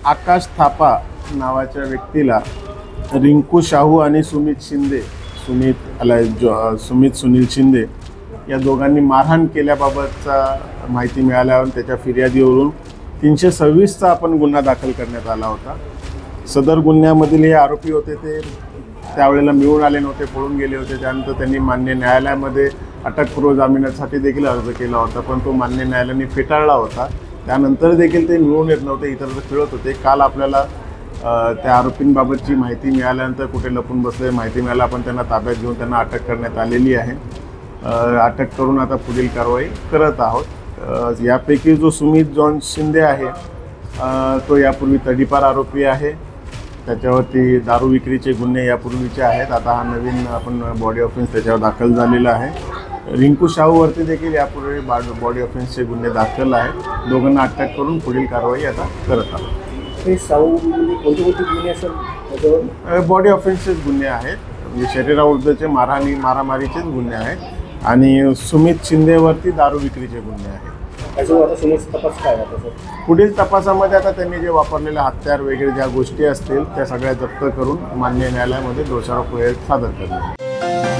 आकाश थापा नावाच्या व्यक्तीला रिंकू शाहू आणि सुमित सुनील शिंदे या दोघांनी मारहाण केल्याबाबतचा माहिती मिळाल्यावर त्याच्या फिर्यादीवरून 326चा आपण गुन्हा दाखल करण्यात आला होता। सदर गुन्ह्यामधील हे आरोपी होते ते त्यावेळेला मिळून आले नव्हते, पळून गेले होते। त्यानंतर त्यांनी मान्य न्यायालयामध्ये अटकपूर्व जामिनासाठी देखील अर्ज केला होता, पण तो मान्य न्यायालयाने फेटाळला होता। त्यानंतर देखील ते मिळून येत नव्हते, इतरत्र फिरत होते। काल आपल्याला त्या आरोपींबाबतची माहिती मिळाल्यानंतर कुठे लपून बसले माहिती मिळालं, आपण त्यांना ताब्यात घेऊन त्यांना अटक करण्यात आलेली आहे। अटक करून आता पुढील कारवाई करत आहोत। यापैकी जो सुमित जॉन शिंदे आहे तो यापूर्वी तडीपार आरोपी आहे। त्याच्यावरती दारू विक्रीचे गुन्हे यापूर्वीचे आहेत। आता हा नवीन आपण बॉडी ऑफेन्स त्याच्यावर दाखल झालेला आहे। रिंकू शाहूवरती देखील यापूर्वी बॉडी ऑफेन्सचे गुन्हे दाखल आहेत। दोघांना अटक करून पुढील कारवाई आता करत आहोत। हे कोणते गुन्हे असेल? बॉडी ऑफेन्सचेच गुन्हे आहेत, म्हणजे शरीराविरुद्धचे मारामारीचेच गुन्हे आहेत आणि सुमित शिंदेवरती दारू विक्रीचे गुन्हे आहेत। तपास काय आहे? पुढील तपासामध्ये आता त्यांनी जे वापरलेले हत्यार वगैरे ज्या गोष्टी असतील त्या सगळ्या जप्त करून मान्य न्यायालयामध्ये दोषारोप सादर करणे।